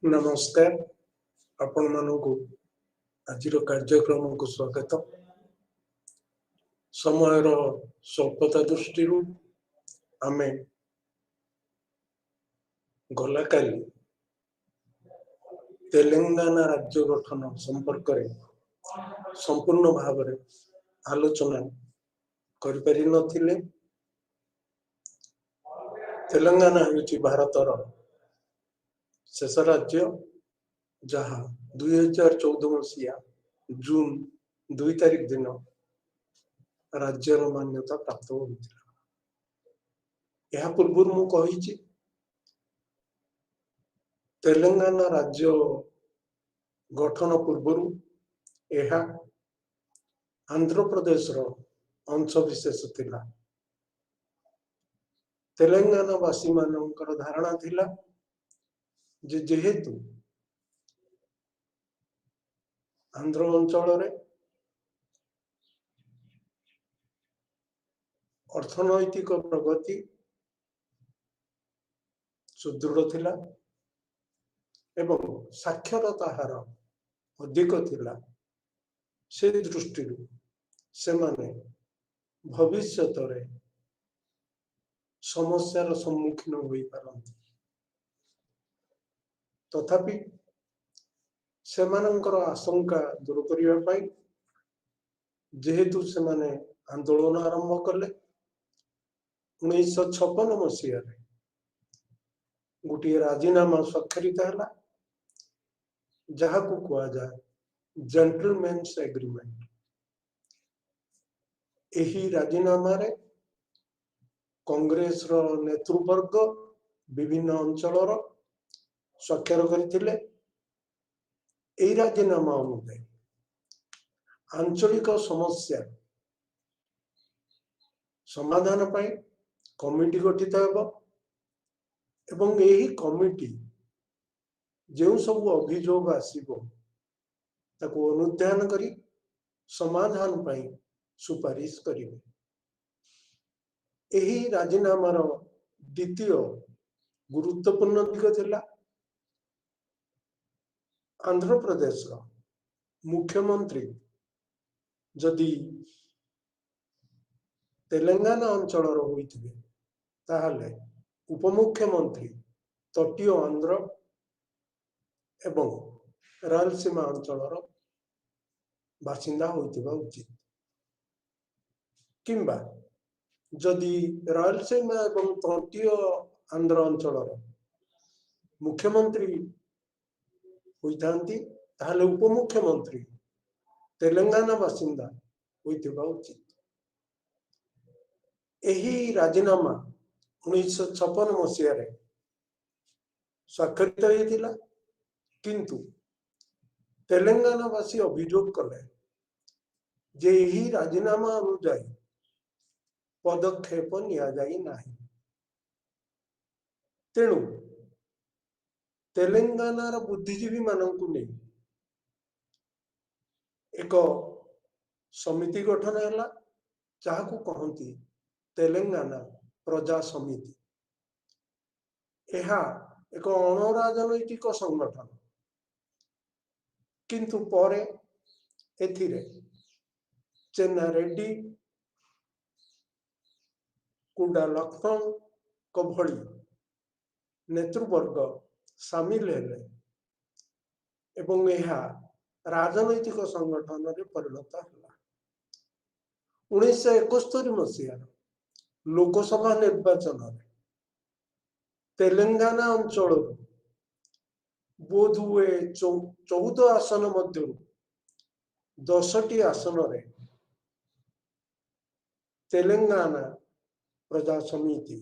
नमस्कार आपण मानकु आजिर कार्यक्रम को स्वागत। समय स्वल्पता दृष्टि आमे गला काली तेलंगाना राज्य गठन संपर्क में संपूर्ण भाव में आलोचना करि नथिले। तेलंगाना होची भारतर शेष राज्य जहाँ 2014 मसीहा जून 2 तारिख दिन राज्यर मान्यता प्राप्त होता। यह पूर्व मु कही तेलंगाना राज्य गठन पूर्व यह आंध्र प्रदेश अंश विशेष थिला। तेलंगाना वासी मानकर धारणा थिला जेहेतु आंध्र अंचल अर्थनैतिक प्रगति सुदृढ़ थिला एवं साक्षरता हार अधिक थिला, से दृष्टि से माने भविष्यत रे समस्यार सम्मुखीन होई पारंती। तथापि सेमानंकर आशंका दूर करिया पाई जेहेतु से माने आंदोलन आरंभ कले 1956 मसीह गोटे राजीनामा स्वाक्षरित है जहाँ को कहा जाए जेंटलमैन्स एग्रीमेंट। यही राजीनामा रे कांग्रेस रो नेतृवर्ग विभिन्न अंचल स्वाक्षर करथिले। एही राजीनामा अनुसार आंचलिक समस्या समाधान पाई कमिटी गठित हेबो एवं यही कमिटी जो सब अभियोग आसीबो ताको अनुध्यान करी समाधान पाई सुपारिश करिवे। यही राजीनामार द्वितीय गुरुत्वपूर्ण दिग थिला आंध्र प्रदेश मुख्यमंत्री जदि तेलंगाना अंचल होइथिबे ताहले उपमुख्यमंत्री तटीय आंध्र एवं रायलसीमा अंचल बासिंदा होइथिबा उचित, किंबा जदि रायलसीमा एवं तटीय आंध्र अंचल मुख्यमंत्री होइथांती ताहले उपमुख्यमंत्री तेलंगाना बासिंदा होइथिबा उचित। यही राजीनामा 1956 मसीह स्वाक्षरित होइथिला, किंतु तेलंगाना वासी अभियोग कले जे यही राजीनामा अनुसार पदक्षेप निया जाई नाही। तेणु तेलंगाना बुद्धिजीवी मानकु नहीं एक समिति गठन है जहाँ को कहती तेलंगाना प्रजा समिति। यह एक अणराजनैतिक संगठन, किंतु परे एथिरे चेन्ना रेड्डी कुंडा लक्ष्मण को भली नेतृवर्ग सामिल हेले एवं यह राजनैतिक संगठन रे परिणत है। 1971 मसीह लोकसभा निर्वाचन तेलंगाना अंचल बोध हुए 14 आसन मध्य 10टी आसन रे तेलंगाना प्रजा समिति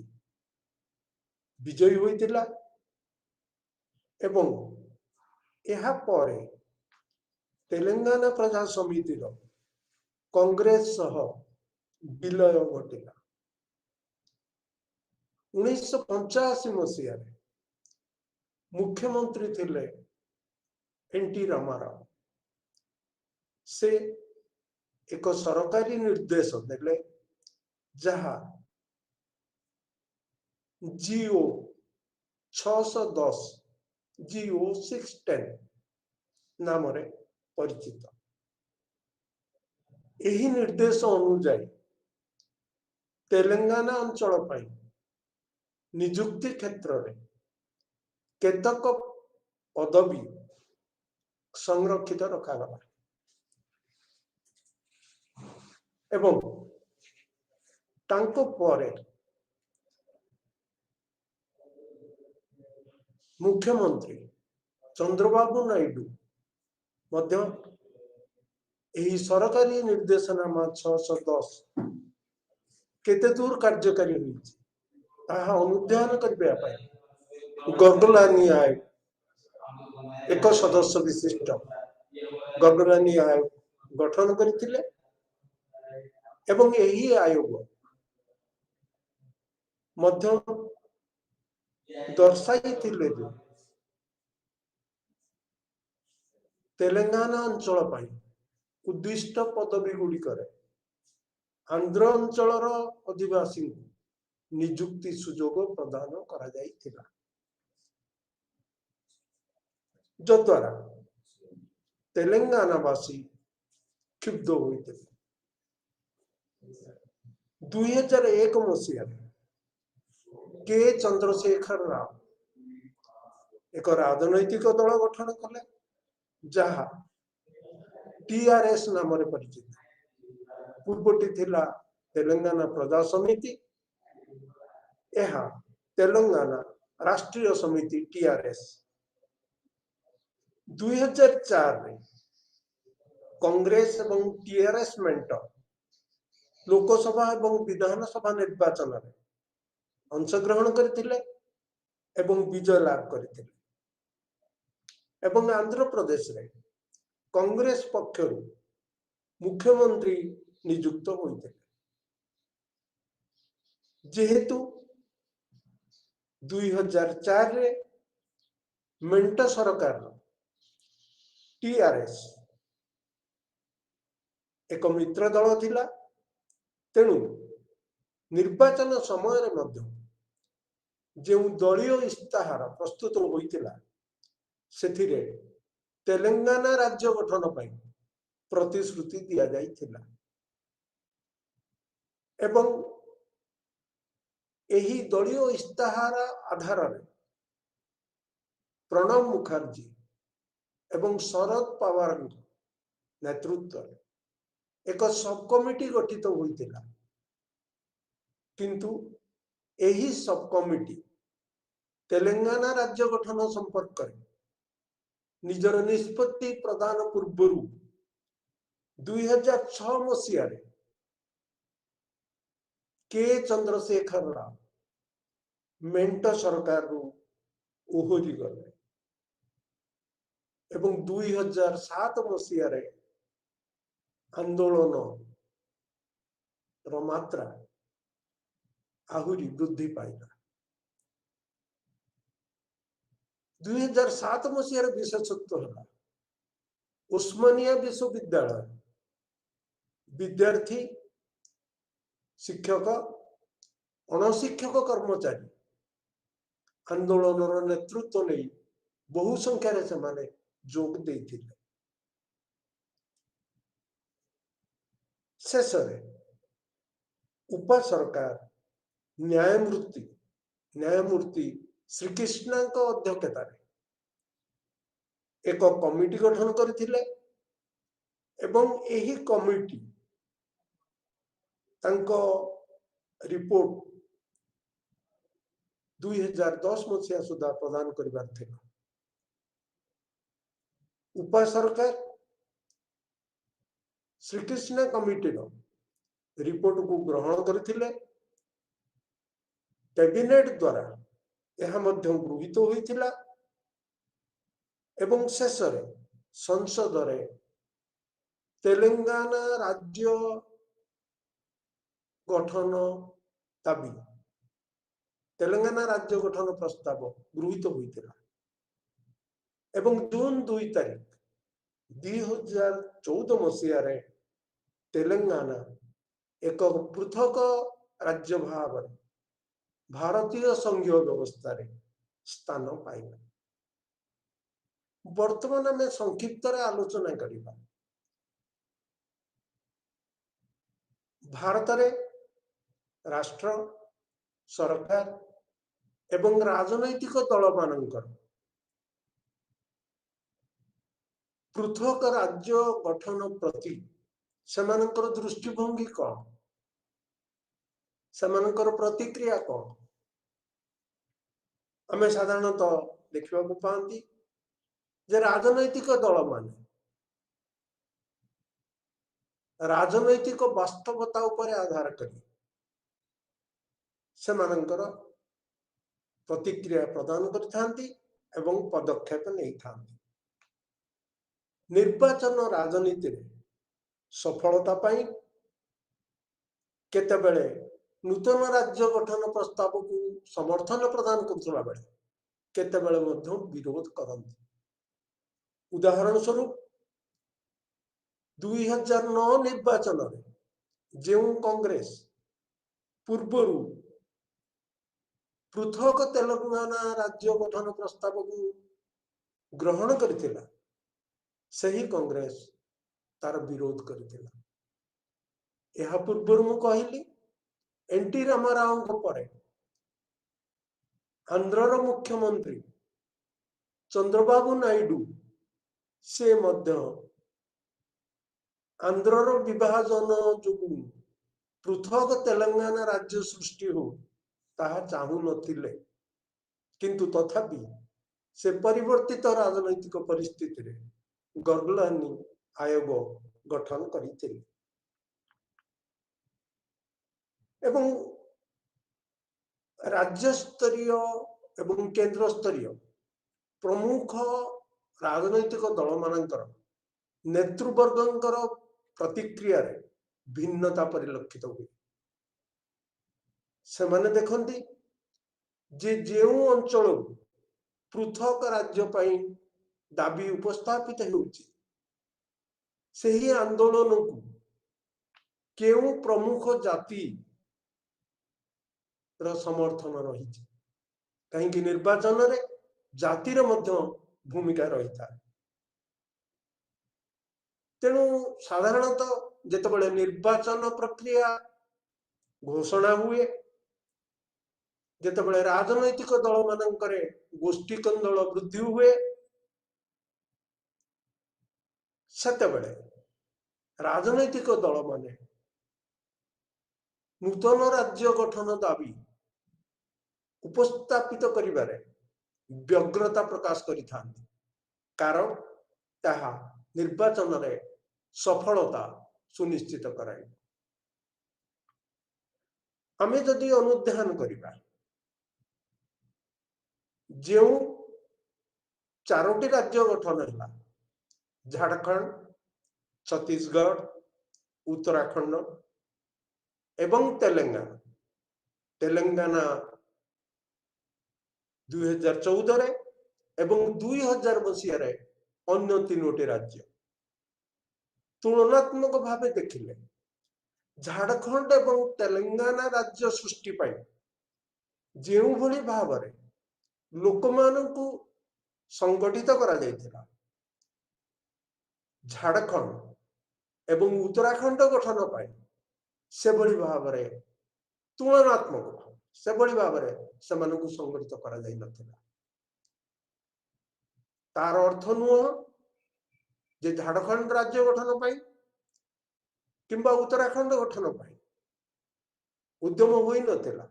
विजयी होइतिला एवं यह परे तेलंगाना प्रजा समिति कांग्रेस सह विलय घटिला। 1985 मसीह मुख्यमंत्री थिले एनटी रामाराव। से एक सरकारी निर्देश देले जहाँ जीओ 610 GO 610 नाम परिचित। यही निर्देश अनुजाई तेलंगाना अंचल पर निजुक्ति क्षेत्र में केतक पदवी संरक्षित रखागला एवं तांको परे मुख्यमंत्री चंद्रबाबू नायडू मध्य यही सरकारी निर्देशनामा 610 केते दूर कार्यकारी होइछि ताहा अनुध्यान करबा गगलानी आयोग एक सदस्य विशिष्ट गगलानी आयोग गठन करथिले एवं यही आयोग मध्य दर्शाई थिले जे तेलंगाना अंचल पर उद्दिष्ट पदवी गुड़िक आंध्र अंचल अधिवासी निजुक्ति सुजोग प्रदान करा जाइथिला जद्वारा तेलंगानावासी क्षुब्ध होते 2001 मसीह के चंद्रशेखर राव एक राजनैतिक दल गठन कले जहा TRS नाम परिचित पूर्वटी थिला तेलंगाना प्रजा समिति यह तेलंगाना राष्ट्रीय समिति TRS 2004 में कांग्रेस एवं TRS मेंट लोकसभा एवं विधानसभा निर्वाचन में अंशग्रहण करथिले एवं विजय लाभ करथिले एवं आंध्र प्रदेश रे कांग्रेस पक्षरु मुख्यमंत्री नियुक्त होइते जेहेतु 2004 रे मेंट सरकार TRS एक मित्र दल थिला तेणु निर्वाचन समय मध्य जो दलीय इस्ताहार प्रस्तुत होइतिला सेथिरे तेलंगाना राज्य गठन पर प्रतिश्रुति दिया जाइथिला एवं एही दलीय इस्ताहार आधार में प्रणब मुखर्जी एवं शरद पवार नेतृत्व एक सब कमिटी गठित होइतिला किंतु एही सब कमिटी तेलंगाना राज्य गठन संपर्क निजर निष्पत्ति प्रदान पूर्व 2006 मसीह के चंद्रशेखर राव मेंट सरकार ओहरी गले एवं 2007 मसीह आंदोलन मात्रा आहुरी वृद्धि पाइला 2007 मसीह विशेषत्व है उस्मानिया विश्वविद्यालय विद्यार्थी शिक्षक अणशिक्षक कर्मचारी आंदोलन नेतृत्व नहीं बहु संख्यार से माने जोग देथिले शेष उपा सरकार न्यायमूर्ति श्रीकृष्ण अध्यक्षता एक कमिटी गठन करथिले एवं एही कमिटी तांको रिपोर्ट 2010 मसीहा सुधा प्रदान करिबार थिला उपा सरकार श्रीकृष्ण कमिटी रिपोर्ट को ग्रहण करथिले कैबिनेट द्वारा यह मध्य गृहीत होइथिला एवं शेष संसद रे तेलंगाना राज्य गठन दाबी तेलंगाना राज्य गठन प्रस्ताव गृहीत होइथिला एवं जून 2 तारीख 2014 मसीह तेलंगाना एक पृथक राज्य भाव भारतीय संघीय व्यवस्था रे स्थान पाइला। वर्तमान आम संक्षिप्त आलोचना करवा भारत रे राष्ट्र सरकार एवं राजनैतिक दल मानकर पृथक राज्य गठन प्रति सेमानकर दृष्टिभंगी कौन सेमानकर प्रतिक्रिया कौन आम साधारणतः देखा पाती जे राजनैतिक दल मान राजनैतिक वास्तवता उपर आधार करी सेमानकर प्रतिक्रिया प्रदान करथांती एवं पदक्षेप नहीं थांती निर्वाचन राजनीति रे सफलता पाई केतेबेले नूतन राज्य गठन प्रस्ताव को समर्थन प्रदान करथला बेले केतेबेले मध्य विरोध करंती उदाहरण स्वरूप 2009 निर्वाचन रे जेउ कांग्रेस पूर्वरु पृथक तेलंगाना राज्य गठन प्रस्ताव को ग्रहण करथिला सही कांग्रेस तार विरोध करथिला यह पूर्व मु कहली एनटी रामाराव परे आंध्रर मुख्यमंत्री चंद्रबाबू नायडू से मध्य आंध्रर विभाजन जो पृथक तेलंगाना राज्य सृष्टि हो ताहा चाहू नथिले किंतु तथापि से परिवर्तित राजनैतिक परिस्थिति रे गर्गलानी आयोग गठन करथिले एवं राज्य स्तरीय एवं केंद्र स्तरीय प्रमुख राजनैतिक दल मानकर नेतृवर्गंकर प्रतिक्रिया रे भिन्नता परिलक्षित हुए से माने देखंती जे जेउ अंचल पृथक राज्य पई दाबी उपस्थापित होउची सही आंदोलन को केउ प्रमुख जाति र समर्थन रही कहीं निर्वाचन रे जातिर मध्य भूमिका रही था तेणु साधारणतः जेतबेले निर्वाचन प्रक्रिया घोषणा हुए जेतबेले राजनैतिक दल मानकरे गोष्ठी कंदल वृद्धि हुए सेतबेले राजनैतिक दल माने नूतन राज्य गठन दाबी उपस्थापित करिबारे व्यग्रता प्रकाश करिथांती कारण ताहा निर्वाचन रे सफलता सुनिश्चित कराई आमे जदि अनुध्यान करिबा जेउ चारोटी राज्य गठन हैला झारखंड छत्तीसगढ़ उत्तराखंड एवं तेलंगाना तेलंगाना 2014 रे एवं 2000 मसीह रे अन्य तीनोटी राज्य तुलनात्मक भावे देखिले झारखंड एवं तेलंगाना राज्य सृष्टि पाई जेउ भली भावरे लोकमानंकु संगठित करा जायतिला झारखंड एवं उत्तराखंड गठन पाई से भली भावरे तुलनात्मक भाव से भली भावरे सेमानंकु संगठित करा जाय नथिला तार अर्थ नुह जे झारखंड राज्य गठन पाई किंबा उत्तराखंड गठन पाई उद्यम होई नथिला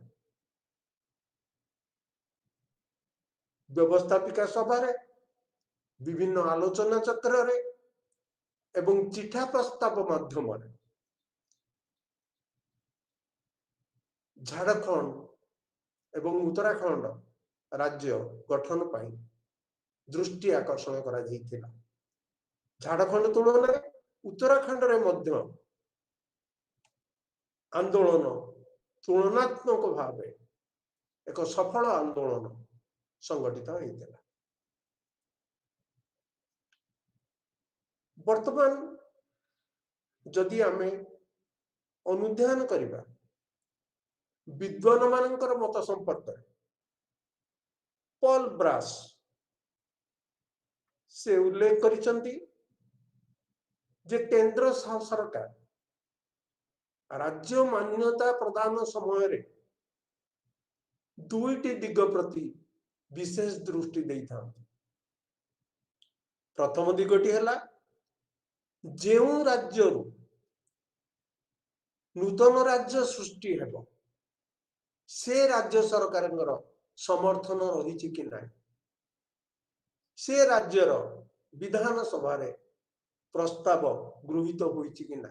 व्यवस्थापिका सभा रे विभिन्न आलोचना चक्र रे एवं चिठा प्रस्ताव माध्यम रे झारखंड एवं उत्तराखंड राज्य गठन पाई दृष्टि आकर्षण करा जायतिला झारखंड तुलन रे उत्तराखंड रे मध्य आंदोलन तुलनात्मक भावे एक सफल आंदोलन संगठित होइतिला वर्तमान जदि आमे अनुध्यान करिबा विद्वान मानकर मत संपर्क पॉल ब्रास से उल्लेख करिसंती जे केंद्र सरकार राज्य मान्यता प्रदान समय दुईटी दिग प्रति विशेष दृष्टि दे था। प्रथम दिगटी है जो राज्य नूतन राज्य सृष्टि हेब से राज्य सरकार समर्थन रही कि ना, से राज्यर विधान सभा प्रस्ताव गृहीत होइछि कि ना।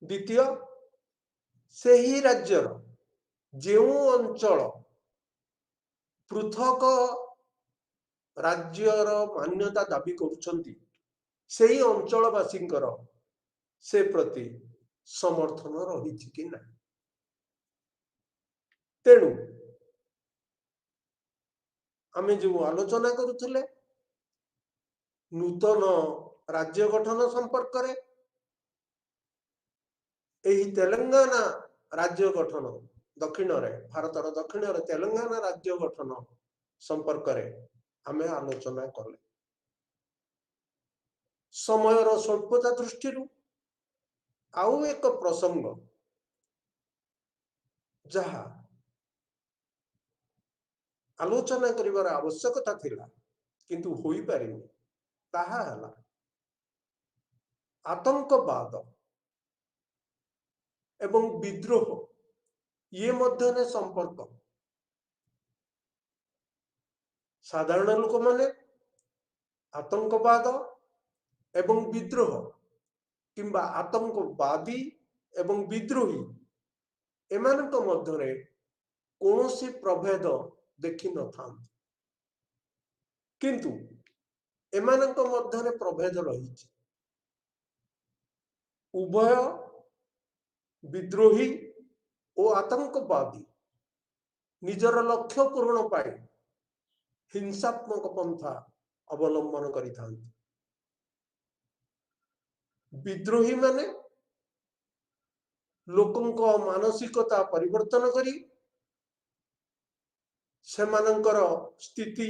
द्वितीय से ही राज्यर जो अंचल पृथक राज्यर मान्यता दाबी करुछंती से ही अंचलवासी से प्रति समर्थन रही कि ना। तेणु आमे जो आलोचना करुले नूतन राज्य गठन संपर्क में यही तेलंगाना राज्य गठन दक्षिण रे भारतर दक्षिण रे तेलंगाना राज्य गठन संपर्क में आमे आलोचना कले। समयर स्वल्पता दृष्टि आउ एक प्रसंग जहा आलोचना करिवार आवश्यकता थिला किंतु होई पारिनी ताहा हला आतंकवाद एवं विद्रोह ये मध्य संपर्क। साधारण लोक माने आतंकवाद एवं विद्रोह किंबा आतंकवादी एवं विद्रोही एमानक मध्यरे कौनसी प्रभेद देखि न था, किंतु एमानक मध्यरे प्रभेद रही। उभय विद्रोही और आतंकवादी निजर लक्ष्य पूर्ण पाई हिंसात्मक पंथा अवलंबन करिथां। विद्रोही माने लोकंक मानसिकता परिवर्तन करी सेमानंकर स्थिति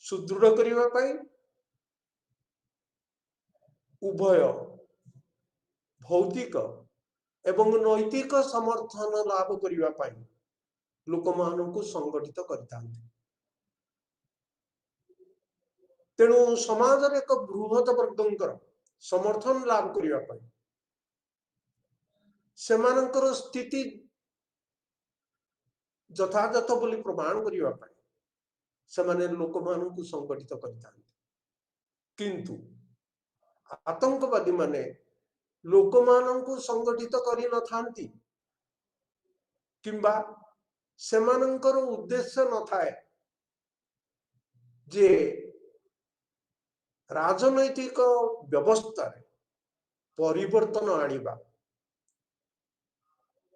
सुदृढ़ करिवा पाई उभय भौतिक एवं नैतिक समर्थन लाभ करिवा पाई लोकमानंकु संगठित करिथांती। तेणु समाज रे एक बृहत वर्गंकर समर्थन लाभ करिवा पाई सेमानंकर स्थिति यथायथ बोली प्रमाण करिवा पाई सेमाने लोकमानंकु संगठित करिथांती। किंतु आतंकवादी माने लोकमानंकु संगठित करि न थांती किंबा सेमानंकर उद्देश्य न थाए जे राजनैतिक व्यवस्था परिवर्तन आनिबा।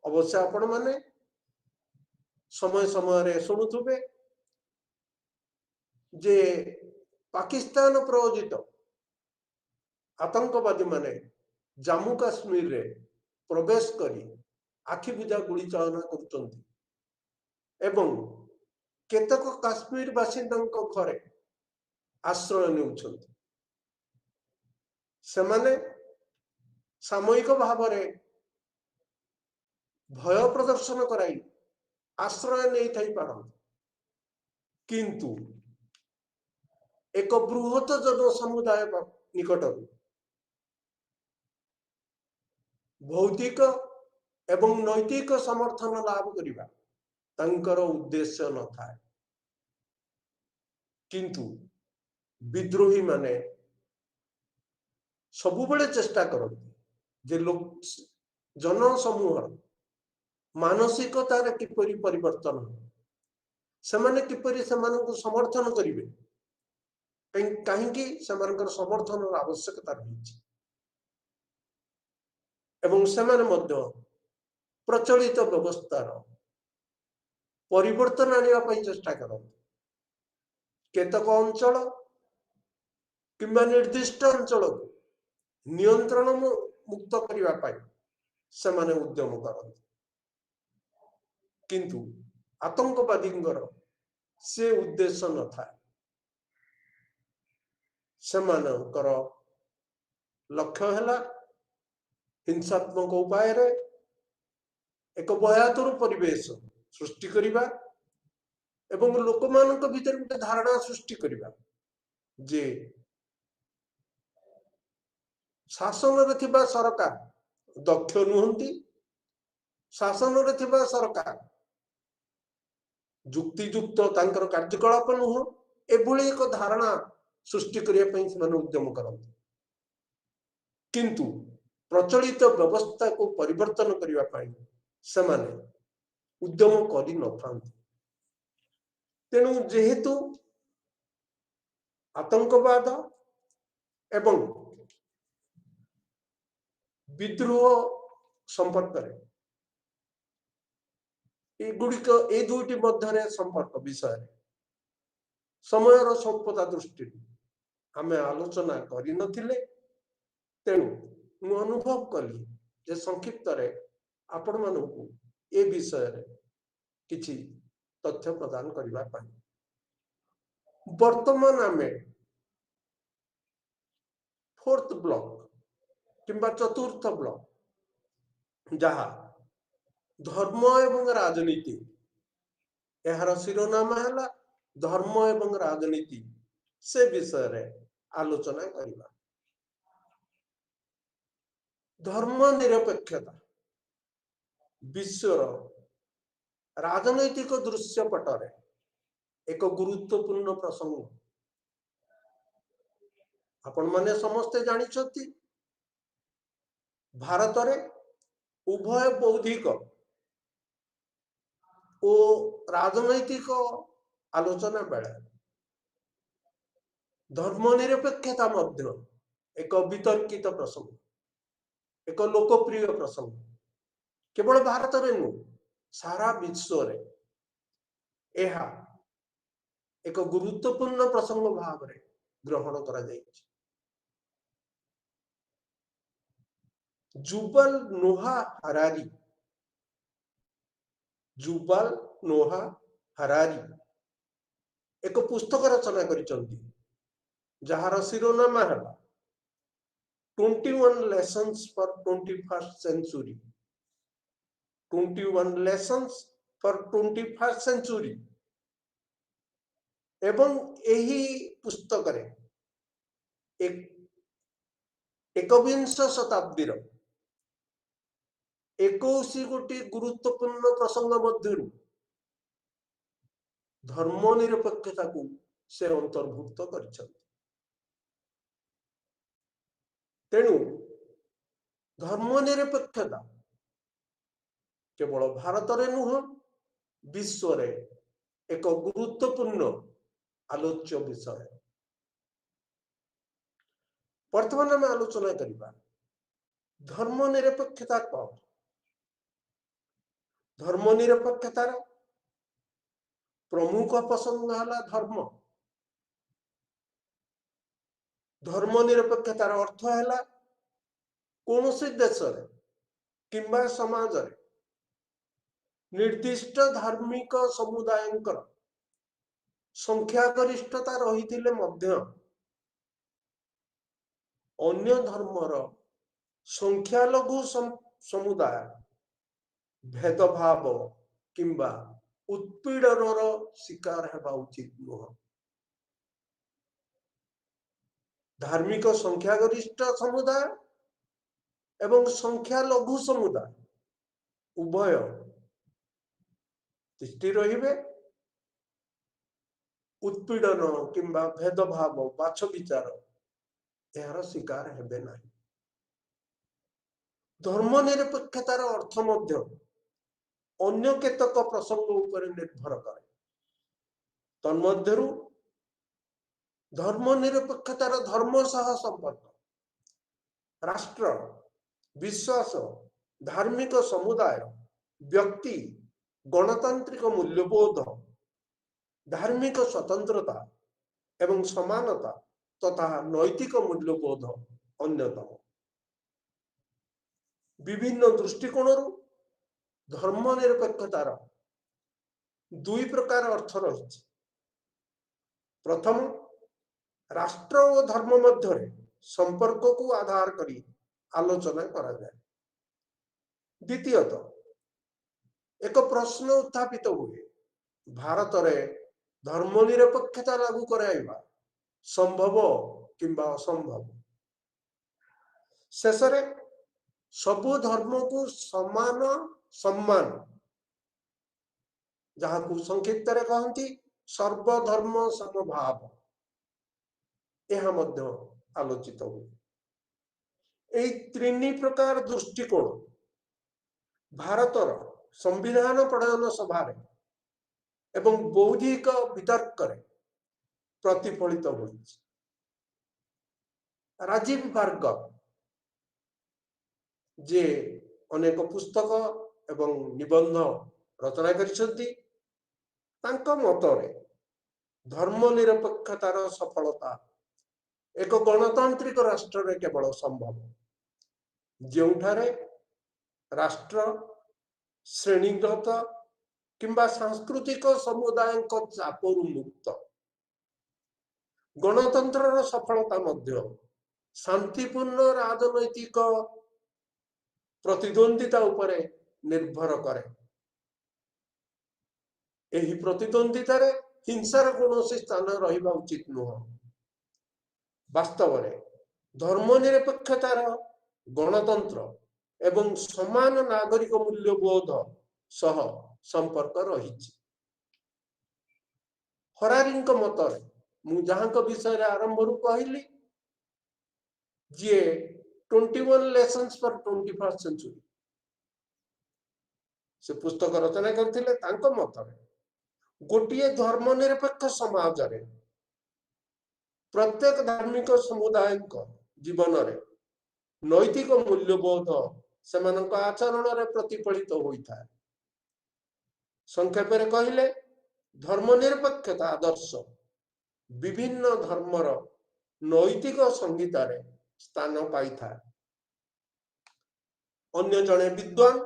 अवश्य आपण माने समय समय रे सुनुथुबे जे पाकिस्तान प्रायोजित आतंकवादी माने जम्मू काश्मीर रे प्रवेश करी आखि बुझा गुली चालना करचंती एवं केतक काश्मीर बासिंदांक घरे आश्रय नेउछंती। सेमाने सामूहिक भाव में भय प्रदर्शन कराई आश्रय नहीं थाई पारंती, किंतु एक बृहत जन समुदाय निकट भौतिक एवं नैतिक समर्थन लाभ करिबा तांकर उद्देश्य न थाए। किंतु विद्रोही माने सबुबले चेष्टा करती जे लोक जन समूह मानसिकतार किपरि परिवर्तन सेमाने किपरि सेमानंकु समर्थन करिवे कहीं समर्थन आवश्यकता रही एवं सेमाने मध्य प्रचलित व्यवस्थार परिवर्तन आने चेष्टा करते। केतक अंचल किंबा निर्दिष्ट अंचल नियंत्रण मुक्त करने सेमाने उद्यम करते, किंतु आतंकवादी से उद्देश्य न था। ସେମାନଙ୍କର ଲକ୍ଷ୍ୟ ହେଲା ହିଂସାତ୍ମକ ଉପାୟରେ ଏକ ଭୟାତୁର ପରିବେଶ ସୃଷ୍ଟି କରିବା ଏବଂ ଲୋକମାନଙ୍କ ଭିତରେ ଗୋଟେ ଧାରଣା ସୃଷ୍ଟି କରିବା ଯେ ଶାସନରେ ଥିବା ସରକାର ଦକ୍ଷ ନୁହନ୍ତି, ଶାସନରେ ଥିବା ସରକାର ଯୁକ୍ତିଯୁକ୍ତ ତାଙ୍କର କାର୍ଯ୍ୟକଳାପ ନୁହଁ, ଏଭଳି ଏକ ଧାରଣା ସୃଷ୍ଟି କରିବା ପାଇଁ ସେମାନେ ଉଦ୍ୟମ କରନ୍ତି। କିନ୍ତୁ ପ୍ରଚଳିତ ବ୍ୟବସ୍ଥାକୁ ପରିବର୍ତ୍ତନ କରିବା ପାଇଁ ସେମାନେ ଉଦ୍ୟମ କରିନଥାନ୍ତି। ତେଣୁ ଯେହେତୁ ଆତଙ୍କବାଦ ଏବଂ ବିଦ୍ରୋହ ସମ୍ପର୍କରେ এই দুইটি ମଧ୍ୟରେ ସମ୍ପର୍କ ବିଷୟରେ ସମୟର ସ୍ୱଳ୍ପତା ଦୃଷ୍ଟିରୁ ଆମେ ଆଲୋଚନା କରିନଥିଲେ। ତେଣୁ ମୁଁ ଅନୁଭବ କଲି ଯେ ସଂକ୍ଷିପ୍ତରେ ଆପଣମାନଙ୍କୁ ଏ ବିଷୟରେ କିଛି ତଥ୍ୟ ପ୍ରଦାନ କରିବା ପାଇଁ। ବର୍ତ୍ତମାନ ଆମେ फोर्थ ब्लॉक किंबा चतुर्थ ब्लॉक जहाँ धर्म एवं राजनीति यार शिरोनाम है धर्म एवं राजनीति से विषय रे आलोचना करबा। धर्म निरपेक्षता विश्वर राजनैतिक दृश्यपटरे एक गुरुत्वपूर्ण प्रसंग। आपण माने समस्ते जानी छथि भारत रे उभय बौद्धिक ओ राजनैतिक आलोचना बेले धर्मनिरपेक्षता मध्य एक वितर्कित प्रसंग, एक लोकप्रिय प्रसंग। केवल भारत रे नु सारा विश्व रे एहा एक गुरुत्वपूर्ण प्रसंग भाव रे ग्रहण करा जायछि। जुबल नोहा हरारी एक पुस्तक रचना करिसंती जहार शिरोनाम है 21 lessons for 21st century. 21 lessons for 21st century एवं एही पुस्तक रे एकविंश शताब्दी 21 गोटी गुरुत्वपूर्ण प्रसंग मध्य धर्मनिरपेक्षता को से अंतर्भुक्त कर। तेणु धर्मनिरपेक्षता केवल भारत रे नुह विश्व रे एक गुरुत्वपूर्ण आलोच्य विषय। वर्तमान आम आलोचना करबा धर्मनिरपेक्षता कौन। धर्मनिरपेक्षतार प्रमुख प्रसंग है धर्म। धर्मनिरपेक्षतार अर्थ है कौन सी देश किंबा समाज रे निर्दिष्ट धार्मिक समुदाय संख्यागरिष्ठता रही मध्य अन्य धर्मर संख्यालघु समुदाय भेदभाव किंबा उत्पीड़नर शिकार हेबा उचित नुह। धार्मिक संख्यागरिष्ठ समुदाय एवं संख्यालघु समुदाय उभय तिष्ठि रहिबे, उत्पीड़न किंबा भेदभाव बाछ विचार यार शिकार हेबे नहीं। धर्मनिरपेक्षतार अर्थ मध्य अन्य केतक प्रसंग उपर निर्भर करे। तन्मध्यरु धर्मनिरपेक्षतार धर्म सह संपर्क, राष्ट्र, विश्वास, धार्मिक समुदाय, व्यक्ति, गणतांत्रिक मूल्यबोध, धार्मिक स्वतंत्रता एवं समानता तथा नैतिक मूल्यबोध अन्यतम। विभिन्न दृष्टिकोण धर्मनिरपेक्षतार दुई प्रकार अर्थ रही। प्रथम राष्ट्र और धर्म मध्य संपर्क को आधार करी आलोचना करा जाए। द्वितीयतः एक प्रश्न उत्थापित हुए, भारत रे धर्मनिरपेक्षता लागू कराइबा संभव किंबा असंभव। शेष रे सबु धर्म को समान सम्मान, जहाँ को संक्षिप्त रे कहती सर्वधर्म समभाव, यह मध्य आलोचित हुए। एई त्रिनी प्रकार दृष्टिकोण भारतर संविधान प्रणयन सभा एवं बौद्धिक वितर्क प्रतिफलित हुई। राजीव भार्गव जे अनेक पुस्तक एवं निबंध रचना करिसंती, तांको मतरे धर्मनिरपेक्षतार सफलता एक गणतांत्रिक राष्ट्र रे केवल संभव, जेउठारे राष्ट्र श्रेणीगत किंबा सांस्कृतिक समुदाय चापरू मुक्त। गणतंत्र सफलता मध्य शांतिपूर्ण राजनैतिक प्रतिद्वंदिता उपरे निर्भर करे। एही प्रतिद्वंदिता रे हिंसार कौनसी स्थान रहिबा उचित नुह। वास्तव में धर्मनिरपेक्षतार गणतंत्र एवं समान नागरिक मूल्यबोध सह संपर्क रही। हरारींक मतरे मु जहां विषय आरंभ कहली जे 21 लेसन्स फॉर 21st सेंचुरी से पुस्तक रचना करथिले। तांको मतरे गोटिए धर्मनिरपेक्ष समाज रे प्रत्येक धार्मिक समुदाय जीवन रे नैतिक मूल्यबोध सेमानक आचरण रे प्रतिफलित होइथा। संक्षेप रे कहले धर्मनिरपेक्षता आदर्श विभिन्न धर्मर नैतिक संहिता रे स्थान पाई था। अन्य जने विद्वान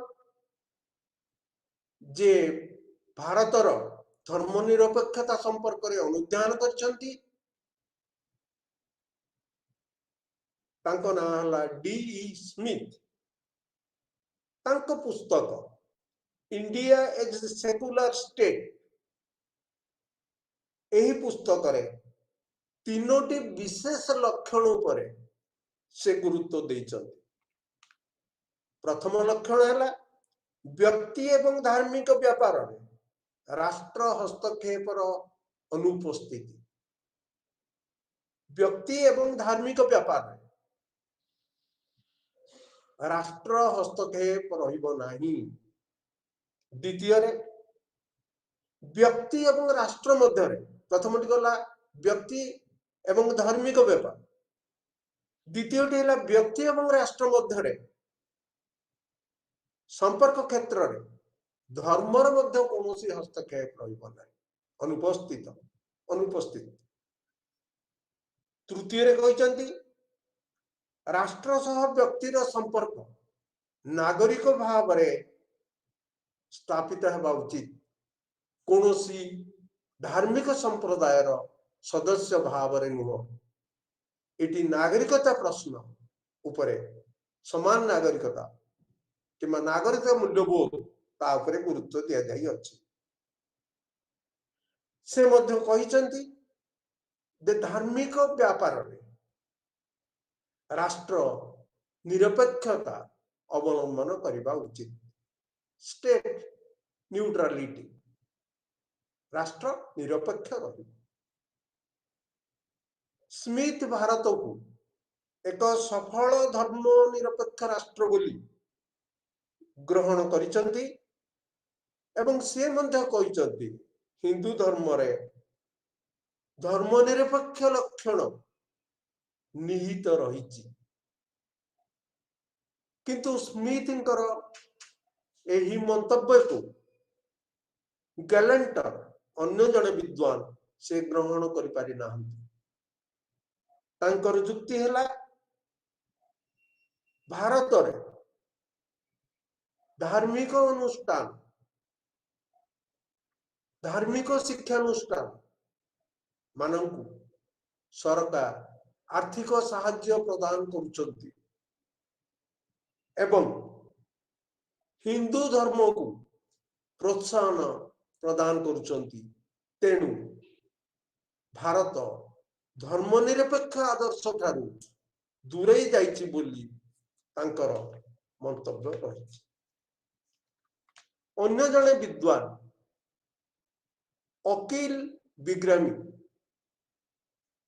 जे भारतर धर्मनिरपेक्षता संपर्क रे अनुध्यान करछंती, तांको ना हला डी.ई. स्मिथ। तांको पुस्तक इंडिया एज सेकुलर स्टेट, एही पुस्तक रे तीनोटी विशेष लक्षण उपरे से गुरुत्व देइछंती। प्रथम लक्षण है व्यक्ति एवं धार्मिक व्यापार में राष्ट्र हस्तक्षेपर अनुपस्थिति। व्यक्ति एवं धार्मिक व्यापार में राष्ट्र हस्तक्षेप रहिबो नाही। द्वितीय रे व्यक्ति एवं राष्ट्र मध्य प्रथमटी गला व्यक्ति एवं धार्मिक व्यापार, द्वितीयटी है व्यक्ति एवं राष्ट्र मध्य संपर्क क्षेत्र रे धर्मर मध्य कौनसी हस्तक्षेप रहिबो नाही, अनुपस्थित। तृतीय रे कहचंती राष्ट्र सह व्यक्तिर संपर्क नागरिक भाव रे स्थापित हेबा उचित, कौनसी धार्मिक संप्रदायर सदस्य भाव रे नुह। इटी नागरिकता प्रश्न उपरे समान नागरिकता किंबा नागरिक मूल्यबोध ता उपरे गुरुत्व दिया जाई अछि। से मध्य कहिचंती दे धार्मिक व्यापार रे राष्ट्र निरपेक्षता अवलंबन करिबा उचित। स्टेट न्यूट्रालिटी, राष्ट्र निरपेक्ष रही। स्मिथ भारत को एक सफल धर्म निरपेक्ष राष्ट्र बोली ग्रहण करिसंती एवं से मध्य कहिसंती हिंदू धर्म रे धर्मनिरपेक्ष लक्षण निहित रहिछि। किंतु स्मिथंकर एही मंतव्य को गैलेंटर अन्य जने विद्वान से ग्रहण करि पारि नाहंती। तांकर युक्ति हैला भारत रे धार्मिक अनुष्ठान, धार्मिक शिक्षानुष्ठान मानंकु सरकार आर्थिक साहाय्य प्रदान करुचंती एवं हिंदू धर्म को प्रोत्साहन प्रदान करुचंती। तेणु भारत धर्मनिरपेक्ष आदर्श ठारू दूरे जाइछि बोली तांकर मंतव्य रही। अन्य जने विद्वान अकील विग्रामी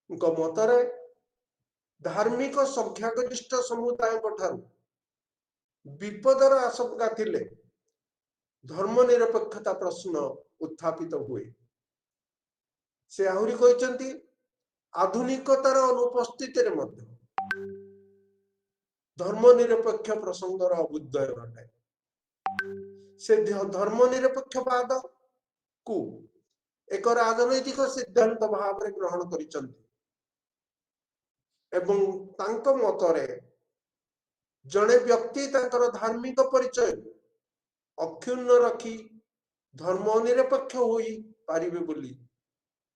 मतरे धार्मिक संख्यागरिष्ठ समुदाय विपदर आशंका थिले धर्मनिरपेक्षता प्रश्न उत्थापित हुए। से आहुरी कहते आधुनिकतार अनुपस्थिति धर्मनिरपेक्ष प्रसंगर अभ्युदय घटाए। से धर्मनिरपेक्षवाद को एक राजनैतिक सिद्धांत भाव में ग्रहण करिसंती एवं तांको मतरे जड़े व्यक्ति तांकर धार्मिक परिचय अक्षुण्ण रखी धर्मनिरपेक्ष होई पारिबे बोली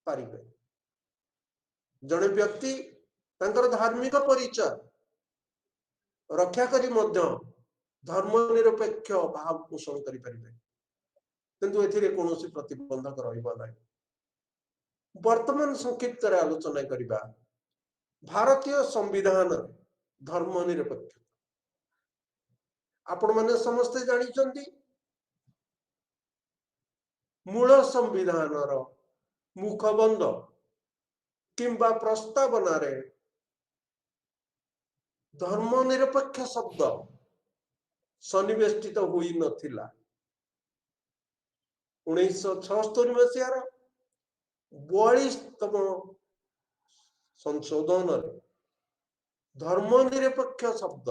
पारिबे। जड़े व्यक्ति तांकर धार्मिक परिचय रक्षा करी मध्य धर्मनिरपेक्ष भाव पोषण करि परिबे, किंतु एथिरे कोनोसी प्रतिबंधक रहिबा नै। वर्तमान संक्षिप्त आलोचना करिबा भारतीय संविधान धर्मनिरपेक्ष। आपण माने समस्ते जानिचंती मूल संविधान मुखबंध किंबा प्रस्तावना रे धर्मनिरपेक्ष शब्द सन्निवेष्टित हुई नथिला। 1976 मसीहार 42तम संशोधन धर्मनिरपेक्ष शब्द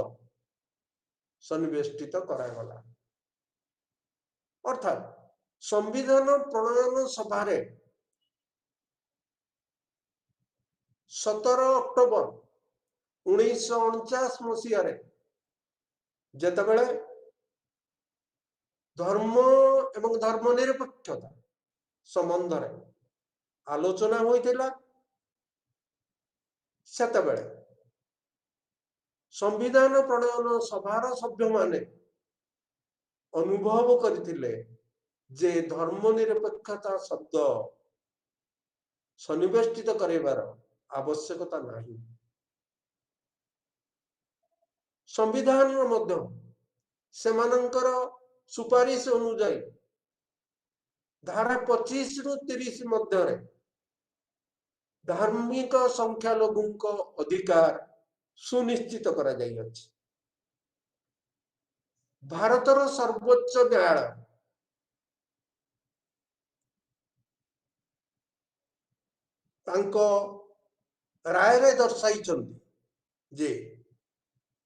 सन्निवेष्टित करागला। अर्थात संविधान प्रणयन सभा 17 अक्टोबर 1949 मसीह जेतबेले धर्म एवं धर्मनिरपेक्षता संबंध आलोचना होइतिला, सेतबेले संविधान प्रणयन सभार सभ्य माने अनुभव करथिले जे धर्मनिरपेक्षता शब्द सन्निवेष्टित करेबार आवश्यकता नहीं। संविधान मध्य सेमानंकर सुपारिश अनुजाई धारा 25 रु 30 मध्य धार्मिक संख्यालघु अधिकार सुनिश्चित करा जाई अछि। भारतर सर्वोच्च न्यायालय तांको राय रे दर्शाई जे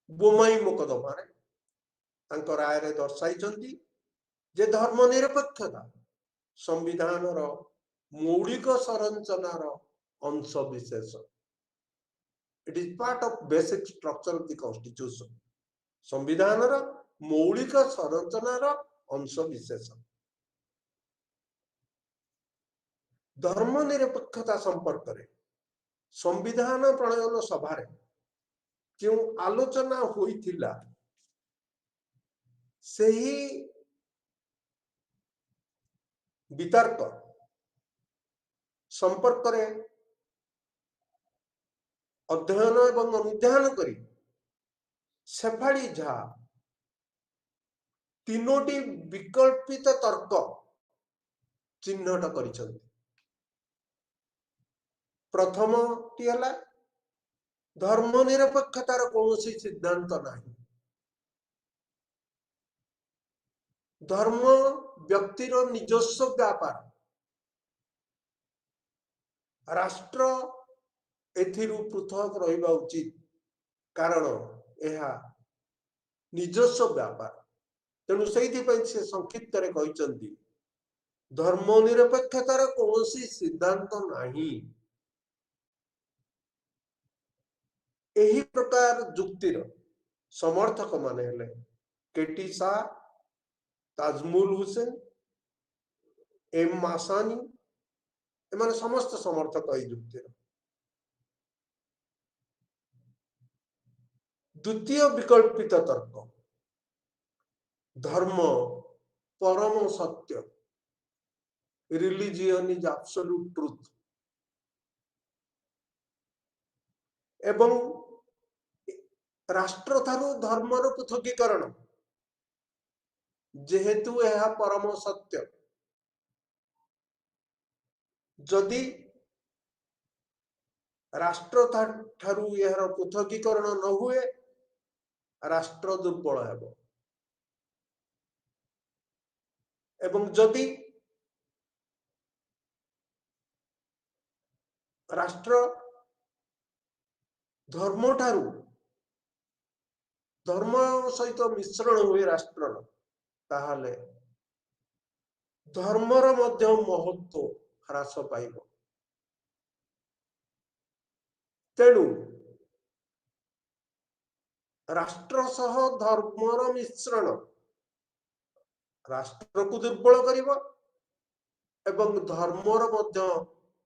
बोमाई मोकदमा तांको राय रे दर्शाई जे धर्मनिरपेक्षता संविधान मौलिक संरचनार अंश विशेष। It is part of basic structure of the constitution. संविधान मौलिक संरचनार अंश विशेष। धर्मनिरपेक्षता संपर्क में संविधान प्रणयन सभा जो आलोचना होइथिला सही वितर्क संपर्क में अध्ययन एवं अनुध्यान करी सेफाड़ी झा तीनोटी विकल्पित तर्क चिन्हट करिसंती। प्रथम टी हला धर्मनिरपेक्षतार कौनसी सिद्धांत नहीं। धर्म व्यक्तिर निजस्व व्यापार, राष्ट्र एथिरु पृथक रहिबा उचित कारण यह निजस्व व्यापार। तेणु से संक्षिप्त रे कहिसंती धर्मनिरपेक्षतार कौनसी सिद्धांत नहीं। यही प्रकार जुक्तिर समर्थक माने हेले केटी शाह, ताजमुल हुसैन, एम मासानी एमाने समस्त समर्थक यही जुक्तिर। द्वितीय विकल्पित तर्क धर्म परम सत्य, रिलीजियन इज एब्सोल्यूट ट्रुथ। एवं राष्ट्र थारु धर्मर पृथकीकरण जेहेतु यह परम सत्य, जदि राष्ट्र ठारू यार पृथकीकरण न हुए राष्ट्र दुर्बल हेबो। एवं जदि राष्ट्र धर्म ठारू धर्म सहित मिश्रण हुए राष्ट्र ताहले धर्मर मध्य महत्व ह्रास पाइब। तेणु राष्ट्र सह धर्मर मिश्रण राष्ट्र को दुर्बल करिब एवं धर्मर मध्य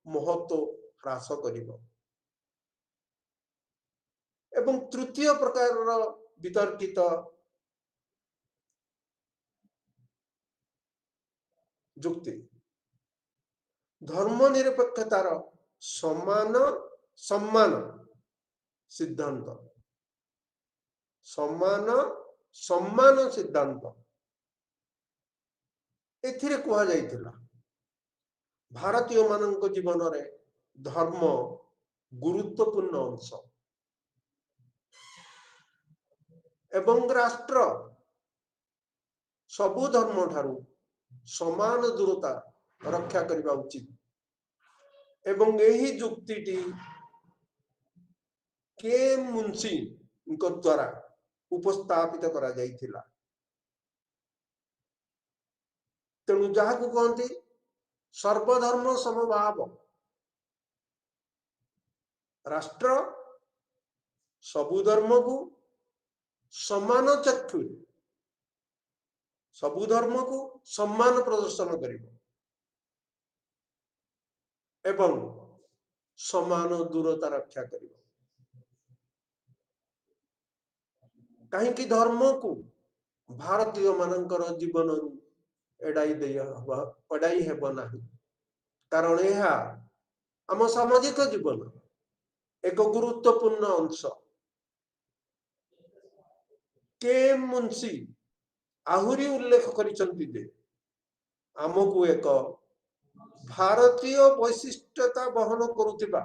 महत्व ह्रास करिब। एवं तृतीय प्रकार वितर्कित जुक्ति धर्मनिरपेक्षतार समान सम्मान सिद्धांत, समान सम्मान सिद्धांत एथिरे कहा जाइथिला भारतीय मानक जीवन रे धर्म गुरुत्वपूर्ण अंश एवं राष्ट्र सबु धर्म ठारू समान दूरता रक्षा करबा उचित। एवं यही जुक्तिटी के मुंशी द्वारा उपस्थापित करा जाइथिला। तेणु जहाँ को कहते सर्वधर्म समभाव, राष्ट्र सबु धर्म को समान चक्षु सबु धर्म को सम्मान प्रदर्शन करिब एवं समान दूरता रक्षा करिब। कहीं धर्म को भारतीय मानकर जीवन एड़ाई हेब नाही, कारण यह आम सामाजिक जीवन एक गुरुत्वपूर्ण अंश। के मुंशी आहुरी उल्लेख करिसंति जे आमको एक भारतीय वैशिष्ट्यता बहन करुथिबा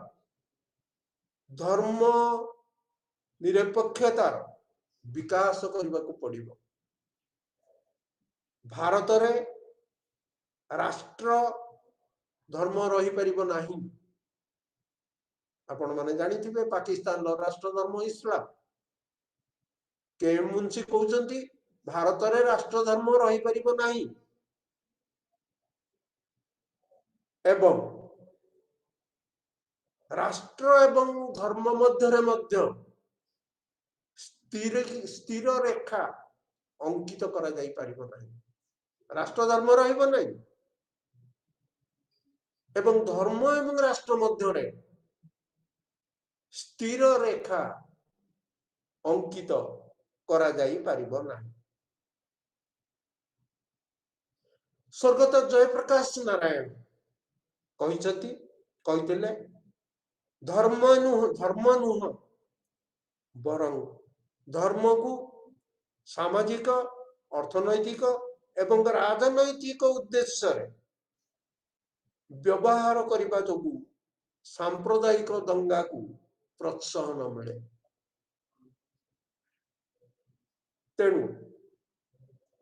धर्म निरपेक्षतार विकास करने को पड़िबो। भारत रे राष्ट्र धर्म रही परिबो नाही। आपण माने जानिथिबे पाकिस्तान राष्ट्र धर्म इस्लाम। के मुंशी कहउचंती भारत रे राष्ट्र धर्म रही परिबो नाही एवं राष्ट्र एवं धर्म मध्य स्थिर रेखा अंकित करा जाई परिबो नाही। राष्ट्र धर्म रहिबो नाही एवं धर्म एवं राष्ट्र मध्य रे स्थिर रेखा अंकित करा जाई परिबो नाही। स्वर्गत जयप्रकाश नारायण कहिथिले धर्म नुह बरं धर्म को सामाजिक अर्थनैतिक एवं राजनैतिक उद्देश्य रे व्यवहार करने जो सांप्रदायिक दंगा को प्रोत्साहन मिले। तेणु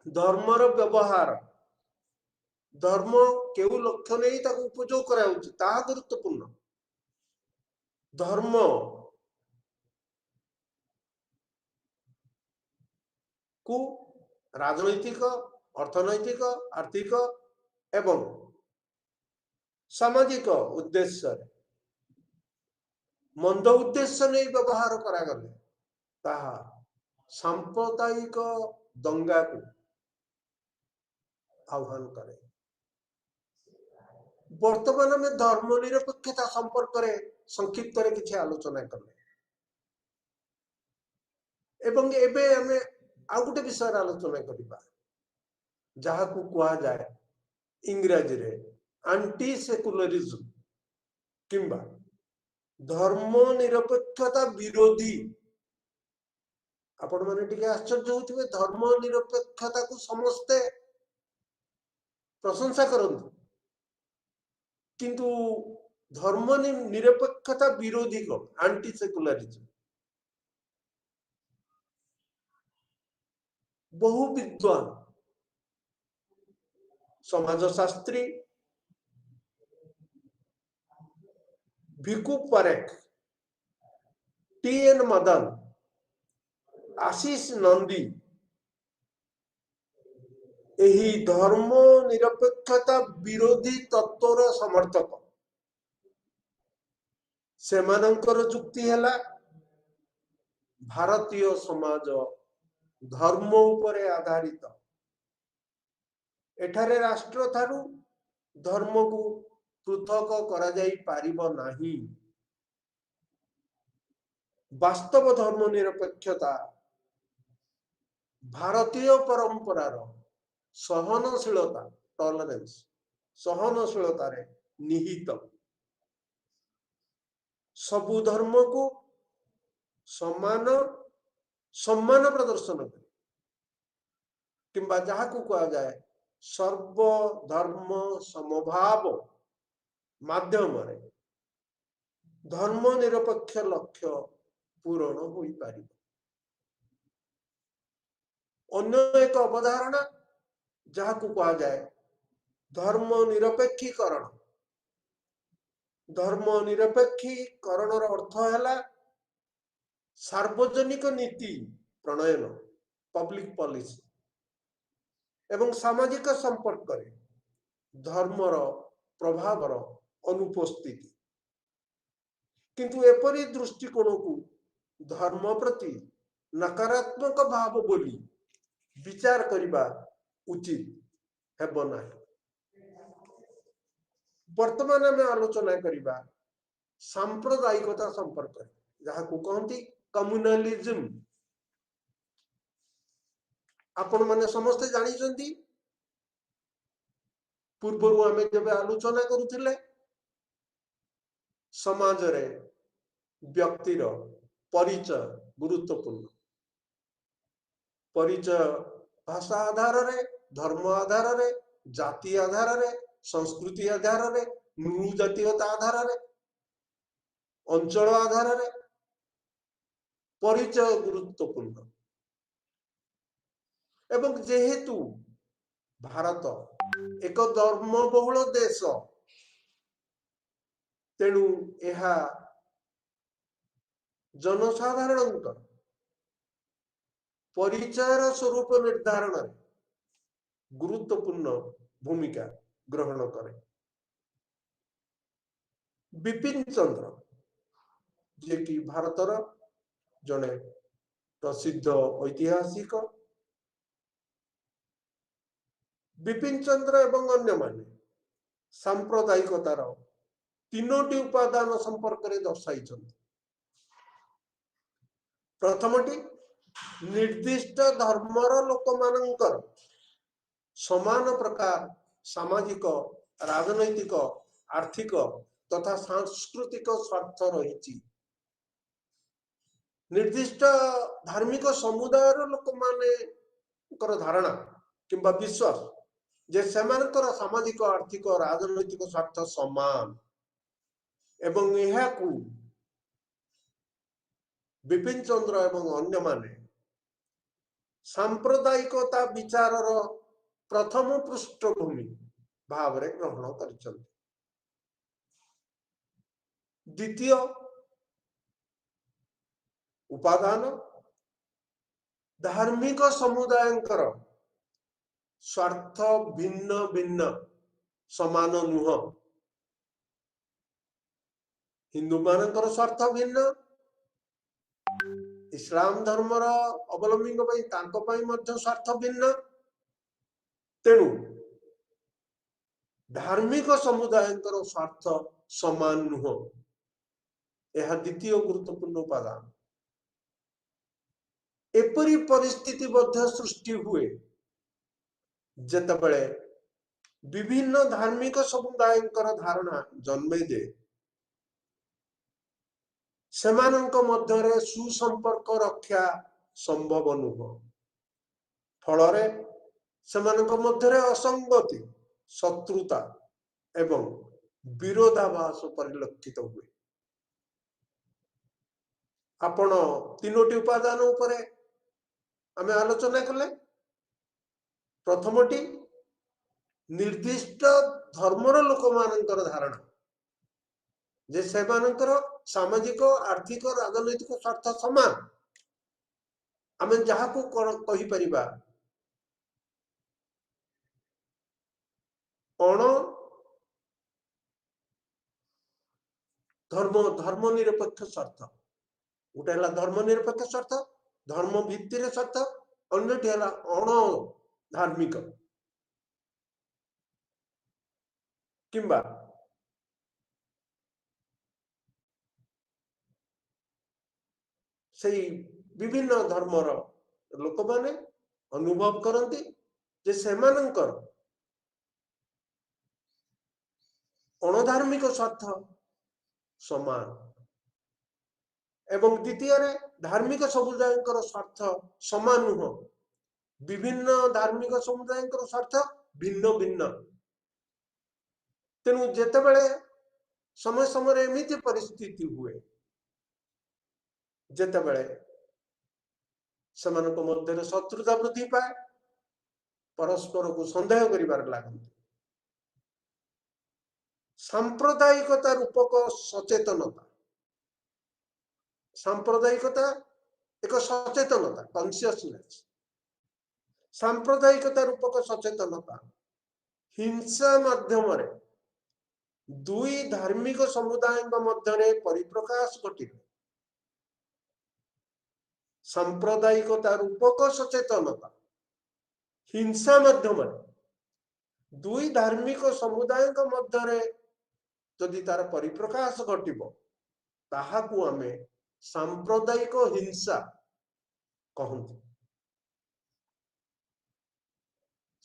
धर्मर व्यवहार धर्म केउ लक्ष्य नहीं ताको उपयोग करा गुरुत्वपूर्ण। धर्म को राजनैतिक अर्थनैतिक आर्थिक एवं सामाजिक उद्देश्य मंद उद्देश्य नहीं व्यवहार करा गले ताहा सांप्रदायिक दंगा को आह्वान करे। वर्तमान में धर्म निरपेक्षता संपर्क में संक्षिप्त किसी आलोचना कले एवं एबे हमें आउ गोटे विषय आलोचना करिबा जहाकू कुआ जाए इंग्रजी रे एंटी सेकुलरिज्म किंबा धर्मनिरपेक्षता विरोधी आपण माने टिके आश्चर्य होउथिबे धर्मनिरपेक्षता को समस्ते प्रशंसा करंतु किंतु धर्मनिरपेक्षता विरोधी को एंटी सेकुलरिज्म बहु विद्वान समाजशास्त्री भिकु परेख टी.एन. मदन आशीष नंदी यही धर्म निरपेक्षता विरोधी तत्वर समर्थक सेमानंकर जुक्ति हैला भारतीय समाज धर्म उपरे आधारित एठारे राष्ट्र थारु धर्म को पृथक करा जाई पारिबो नाही वास्तव धर्म निरपेक्षता भारतीय परंपरार सहनशीलता टॉलरेंस सहनशीलता रे निहित सबु धर्म को समान सम्मान प्रदर्शन करे किंबा जहा को कहा जाए सर्व धर्म समभाव माध्यम रे धर्म निरपेक्ष लक्ष्य पूरण होई पारिबो अन्य एक अवधारणा जहा को कहा जाए धर्म निरपेक्षीकरण धर्म निरपेक्षीकरण अर्थ हैला सार्वजनिक नीति प्रणयन पब्लिक पॉलिसी एवं सामाजिक संपर्क रे धर्मर प्रभावर अनुपस्थिति किंतु एपरी दृष्टिकोण को धर्म प्रति नकारात्मक भाव बोली विचार करिबा उचित हेबो नाही वर्तमान में आलोचना करिबा सांप्रदायिकता संपर्क जहा को कहंती कम्युनलिज्म आपण माने समस्त जानि जंती पूर्वरु हमें जब आलोचना करूथिले समाज रे व्यक्तिर परिचय गुरुत्वपूर्ण परिचय भाषा आधार रे धर्म आधार रे जाति आधार रे संस्कृति आधार रे नृ जातीयता आधार रे अंचल आधार रे परिचय गुरुत्वपूर्ण एवं जेहेतु भारत एक धर्म बहुल देश तेणु यह जनसाधारण परिचय स्वरूप निर्धारण गुरुत्वपूर्ण भूमिका ग्रहण करे बिपिन चंद्र जे कि भारतर जने प्रसिद्ध ऐतिहासिक बिपिन चंद्र एवं अन्य माने सांप्रदायिकतार तीनोटी उपादान संपर्क रे दर्शाई प्रथमटी निर्दिष्ट धर्मर लोक मानकर समान प्रकार सामाजिक राजनैतिक आर्थिक तथा सांस्कृतिक स्वार्थ रही निर्दिष्ट धार्मिक समुदाय लोक माने धारणा किंबा विश्वास जे सेमानकर सामाजिक आर्थिक राजनैतिक स्वार्थ समान एवं यह को बिपिन चंद्र एवं अन्य माने सांप्रदायिकता विचारर प्रथम पृष्ठभूमि भाव रे ग्रहण करिसथि द्वितीय उपादान धार्मिक समुदायंकर स्वार्थ भिन्न भिन्न समान नुह हिंदू मानकर स्वार्थ भिन्न इस्लाम धर्मर अवलंबी स्वार्थ भिन्न तेणु धार्मिक समुदाय स्वार्थ समान नुह यह द्वितीय गुरुत्वपूर्ण उपादान एपरी परिस्थिति मध्य सृष्टि हुए जेतेबेले विभिन्न धार्मिक समुदाय धारणा जन्मे दे सेमानंक मध्यरे सुसंपर्क रक्षा संभव नुह फल सेमानंक मध्यरे असंगति शत्रुता एवं विरोधाभास परिलक्षित हुए। आपण तीनोटी उपादान उपरे आमे आलोचना कले। प्रथमटी निर्दिष्ट धर्मर लोक मानकर धारणा जे सेमानकर सामाजिक आर्थिक राजनैतिक स्वार्थ समान आमे जहाकू कहि परिबा अण धर्मनिरपेक्ष स्वार्थ गोटे है धर्मनिरपेक्ष स्वार्थ धर्म भित्तिर स्वार्थ अन्यटी है अण धार्मिक किंबा से विभिन्न धर्मर लोक माने अनुभव करती जे सेमानंकर अणधार्मिक स्वार्थ समान एवं द्वितीय धार्मिक समुदाय स्वार्थ समान नुह विभिन्न धार्मिक समुदाय स्वार्थ भिन्न भिन्न तेणु जेतेबेले समय समय एमती परिस्थिति हुए जेतेबेले सेमानक मध्य शत्रुता वृद्धि पाए परस्पर को संदेह करिबार लागନ୍ତି सांप्रदायिकता रूपक सचेतनता सांप्रदायिकता एक सचेतनता कॉन्शियसनेस सांप्रदायिकता रूपक सचेतनता हिंसा माध्यम दुई धार्मिक समुदाय मध्य परिप्रकाश घटे सांप्रदायिकता रूपक सचेतनता हिंसा माध्यम दुई धार्मिक समुदाय मध्य जदि तार परिप्रकाश घटिबो ताहाकू आमे सांप्रदायिक हिंसा कहंती।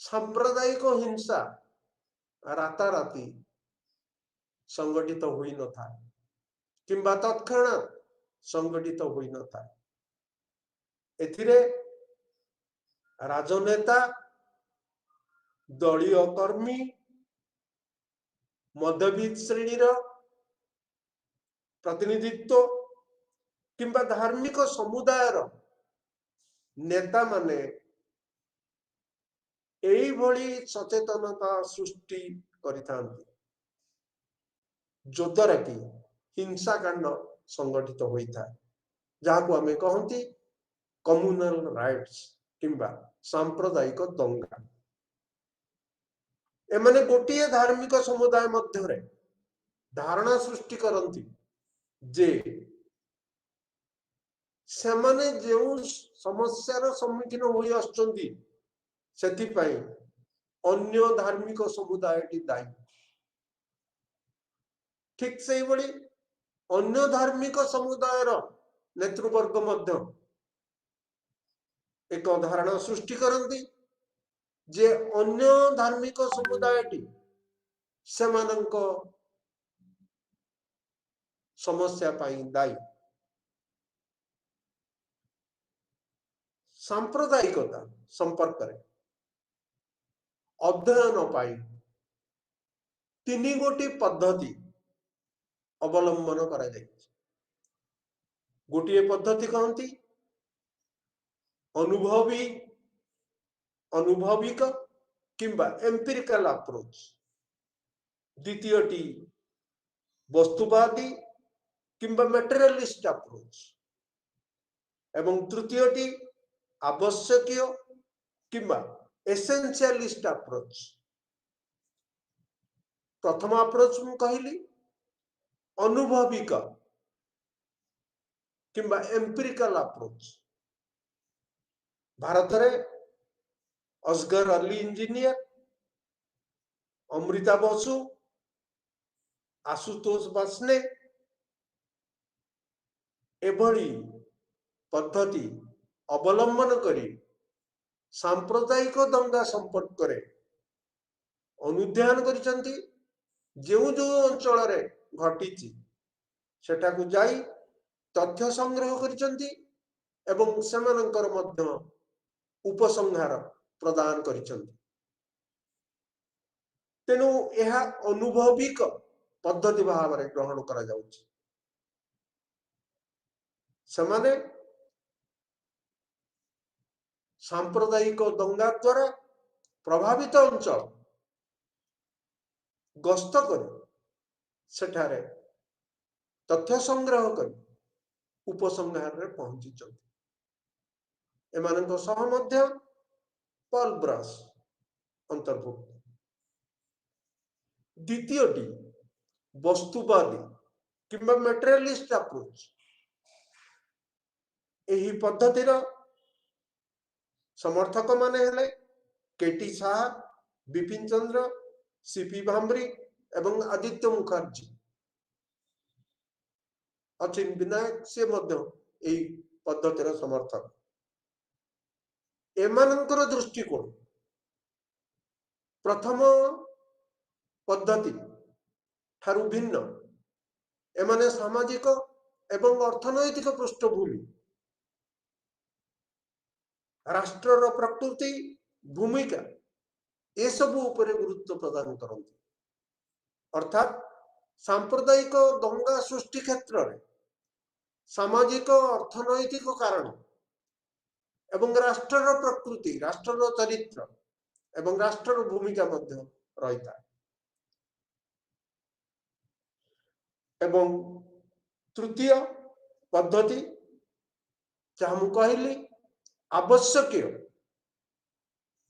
सांप्रदायिक हिंसा राताराती संगठित होई न था किंबा तत्क्षणात संगठित होई न था एथिरे राजनेता दलीय कर्मी मध्यवित्त श्रेणीर प्रतिनिधित्व किंबा धार्मिक समुदायर नेता माने एई भली सचेतनता सृष्टि करिथांती जोद्वारा कि हिंसाकांड संगठित होता है जहां आमे कहती कम्युनल राइट्स किंबा सांप्रदायिक दंगा एमाने गोटे धार्मिक समुदाय मध्य धारणा सृष्टि करती जे सेमाने जो समस्यार सम्मुखीन होई आछंती सेथिपाई अन्य धार्मिक समुदाय दायी ठीक से बड़ी अन्य धार्मिक समुदायर नेतृवर्ग मध्य एक धारणा सृष्टि करती जे अन्य धार्मिक समुदायटी सेमानंक समस्या पाई दायी सांप्रदायिकता संपर्क रे अध्ययन पाई तीन गोटी पद्धति अवलंबन करा जाय गोटे पद्धति कहती अनुभविक किंबा एम्पिरिकल अप्रोच द्वितीयटी वस्तुवादी किंबा मटेरियलिस्ट अप्रोच एवं तृतीयटी आवश्यकीय किंबा एसेंशियलिस्ट अप्रोच प्रथम अप्रोच मु कहली अनुभविक किंबा एम्पिरिकल अप्रोच भारत रे असगर अली इंजीनियर अमृता बसु आशुतोष बासने एभली पद्धति ଅବଲମ୍ବନ କରି ସାମ୍ପ୍ରଦାୟିକ ଦଙ୍ଗା ସମ୍ପର୍କରେ ଅନୁଧ୍ୟାନ କରିଛନ୍ତି। ଯେଉଁ ଯେଉଁ ଅଞ୍ଚଳରେ ଘଟିଛି ସେଠାକୁ ଯାଇ ତଥ୍ୟ ସଂଗ୍ରହ କରିଛନ୍ତି ଏବଂ ସେମାନଙ୍କର ମଧ୍ୟ ଉପସଂହାର ପ୍ରଦାନ କରିଛନ୍ତି। ତେଣୁ ଏହା ଅନୁଭବିକ ପଦ୍ଧତି ଭାବରେ ଗ୍ରହଣ କରାଯାଉଛି। ସେମାନେ ସାମ୍ପ୍ରଦାୟିକ ଦଙ୍ଗା ଦ୍ୱାରା ପ୍ରଭାବିତ ଅଞ୍ଚଳ ଗସ୍ତ କରି ସେଠାରେ ତଥ୍ୟ ସଂଗ୍ରହ କରି ଉପସଂହାରରେ ପହଞ୍ଚିଛନ୍ତି। ଏମାନଙ୍କ ସହ ମଧ୍ୟ ପଲ୍ ବ୍ରସ୍ ଅନ୍ତର୍ଭୁକ୍ତ। ଦ୍ୱିତୀୟଟି ବସ୍ତୁବାଦୀ କିମ୍ବା ମେଟେରିଆଲିଷ୍ଟ ଆପ୍ରୋଚ। ଏହି ପଦ୍ଧତିର ସମର୍ଥକ ମାନେ ହେଲେ କେଟି ଶାହା, ବିପିନ ଚନ୍ଦ୍ର, ସିପି ଭାମ୍ରି ଏବଂ ଆଦିତ୍ୟ ମୁଖାର୍ଜୀ। ଅଚିନ୍ ବିନାୟକ ସେ ମଧ୍ୟ ଏହି ପଦ୍ଧତିର ସମର୍ଥକ। ଏମାନଙ୍କର ଦୃଷ୍ଟିକୋଣ ପ୍ରଥମ ପଦ୍ଧତି ଠାରୁ ଭିନ୍ନ। ଏମାନେ ସାମାଜିକ ଏବଂ ଅର୍ଥନୈତିକ ପୃଷ୍ଠଭୂମି, ରାଷ୍ଟ୍ରର ପ୍ରକୃତି, ଭୂମିକା ଏସବୁ ଉପରେ ଗୁରୁତ୍ୱ ପ୍ରଦାନ କରନ୍ତି। ଅର୍ଥାତ୍ ସାମ୍ପ୍ରଦାୟିକ ଦଙ୍ଗା ସୃଷ୍ଟି କ୍ଷେତ୍ରରେ ସାମାଜିକ ଅର୍ଥନୈତିକ କାରଣ ଏବଂ ରାଷ୍ଟ୍ରର ପ୍ରକୃତି, ରାଷ୍ଟ୍ରର ଚରିତ୍ର ଏବଂ ରାଷ୍ଟ୍ରର ଭୂମିକା ମଧ୍ୟ ରହିଥାଏ। ଏବଂ ତୃତୀୟ ପଦ୍ଧତି ଯାହା ମୁଁ କହିଲି ଆବଶ୍ୟକୀୟ,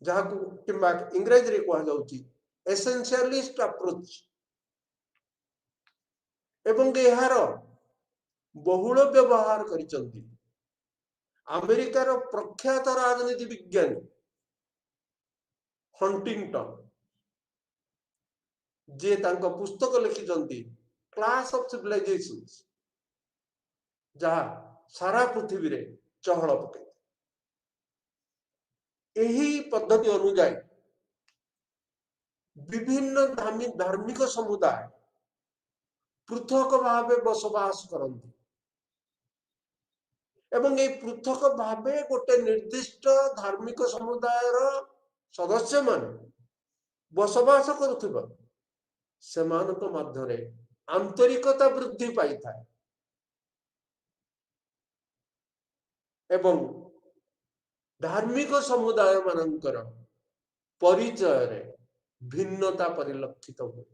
ଯାହାକୁ କିମ୍ବା ଇଂରାଜୀରେ କୁହାଯାଉଛି ଏସେନ୍ସିଆଲିଷ୍ଟ ଆପ୍ରୋଚ, ଏବଂ ଏହାର ବହୁଳ ବ୍ୟବହାର କରିଛନ୍ତି ଆମେରିକାର ପ୍ରଖ୍ୟାତ ରାଜନୀତି ବିଜ୍ଞାନୀ ହଣ୍ଟିଂଟନ, ଯିଏ ତାଙ୍କ ପୁସ୍ତକ ଲେଖିଛନ୍ତି କ୍ଲାସ ଅଫ ସିଭିଲାଇଜେସନ୍ସ, ଯାହା ସାରା ପୃଥିବୀରେ ଚହଳ ପକାଇ। ଏହି ପଦ୍ଧତି ଅନୁଯାୟୀ ବିଭିନ୍ନ ଧାର୍ମିକ ସମୁଦାୟ ପୃଥକ ଭାବେ ବସବାସ କରନ୍ତି ଏବଂ এই ପୃଥକ ଭାବେ ଗୋଟେ ନିର୍ଦ୍ଦିଷ୍ଟ ଧାର୍ମିକ ସମୁଦାୟର ସଦସ୍ୟମାନେ ବସବାସ କରୁଥିବା ସେମାନଙ୍କ ମଧ୍ୟରେ ଆନ୍ତରିକତା ବୃଦ୍ଧି ପାଇଥାଏ ଏବଂ ଧାର୍ମିକ ସମୁଦାୟ ମାନଙ୍କର ପରିଚୟରେ ଭିନ୍ନତା ପରିଲକ୍ଷିତ ହୁଏ।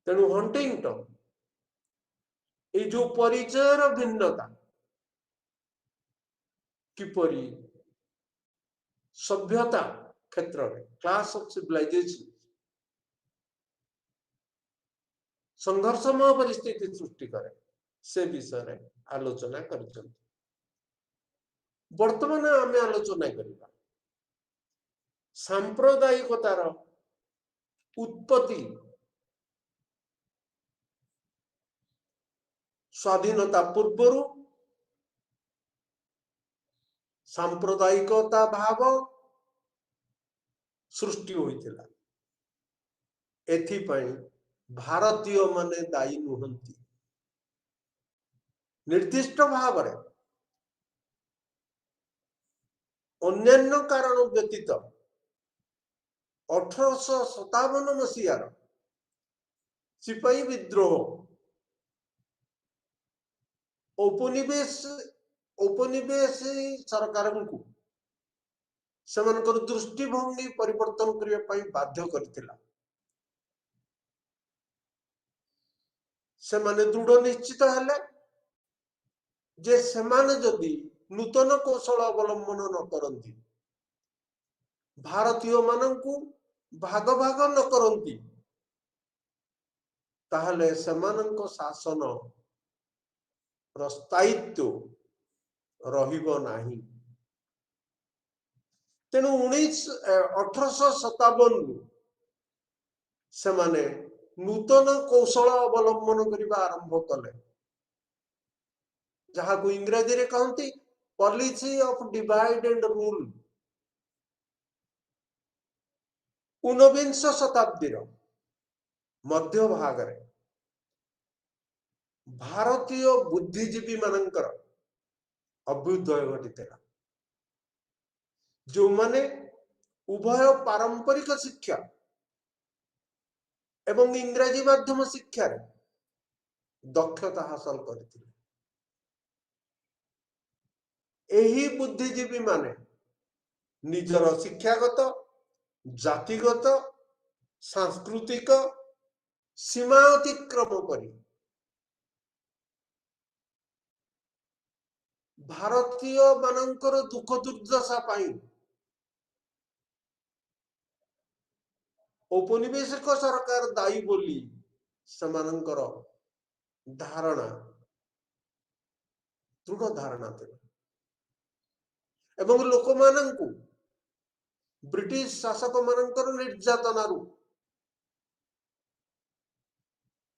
ତେଣୁ ହଣ୍ଟିଂଟନ এই ଯୋଉ ପରିଚୟର ଭିନ୍ନତା କିପରି ସଭ୍ୟତା କ୍ଷେତ୍ରରେ କ୍ଲାସ ଅଫ ସିଭିଲାଇଜେସନ ସଂଘର୍ଷମୟ ପରିସ୍ଥିତି ସୃଷ୍ଟି କରେ ସେ ବିଷୟରେ ଆଲୋଚନା କରିଛନ୍ତି। ବର୍ତ୍ତମାନ ଆମେ ଆଲୋଚନା କରିବା ସାମ୍ପ୍ରଦାୟିକତାର ଉତ୍ପତ୍ତି ସ୍ୱାଧୀନତା ପୂର୍ବରୁ ସାମ୍ପ୍ରଦାୟିକତା ଭାବ ସୃଷ୍ଟି ହୋଇଥିଲା। ଏଥିପାଇଁ ଭାରତୀୟ ମାନେ ଦାୟୀ ନୁହନ୍ତି। ନିର୍ଦ୍ଦିଷ୍ଟ ଭାବରେ ଅନ୍ୟାନ୍ୟ କାରଣ ବ୍ୟତୀତ 1857 ମସିହାର ସିପାହୀ ବିଦ୍ରୋହ, ଔପନିବେଶୀ ସରକାରଙ୍କୁ ସେମାନଙ୍କର ଦୃଷ୍ଟିଭଙ୍ଗୀ ପରିବର୍ତ୍ତନ କରିବା ପାଇଁ ବାଧ୍ୟ କରିଥିଲା। ସେମାନେ ଦୃଢ ନିଶ୍ଚିତ ହେଲେ ଯେ ସେମାନେ ଯଦି ନୂତନ କୌଶଳ ଅବଲମ୍ବନ ନ କରନ୍ତି, ଭାରତୀୟ ମାନଙ୍କୁ ଭାଗ ଭାଗ ନ କରନ୍ତି, ତାହେଲେ ସେମାନଙ୍କ ଶାସନ ସ୍ଥାୟିତ୍ୱ ରହିବ ନାହିଁ। ତେଣୁ 1857 ସେମାନେ ନୂତନ କୌଶଳ ଅବଲମ୍ବନ କରିବା ଆରମ୍ଭ କଲେ जहाँ को इंग्रजी रे कहती policy of divide and rule. 19 शताब्दी मध्य भाग रे भारतीय बुद्धिजीवी मानकर अभ्युदय घटी जो माने उभय पारंपरिक शिक्षा एवं इंग्रजी माध्यम शिक्षा रे दक्षता हासिल करथिले। एही बुद्धिजीवी माने निजर शिक्षागत जातिगत सांस्कृतिक सीमा अतिक्रम करी भारतीय मानकर दुख दुर्दशा पाई औपनिवेशिक सरकार दायी बोली समानकर धारणा दृढ़ धारणा थिला एवं लोक माननकु ब्रिटिश शासक मानकर निर्यातना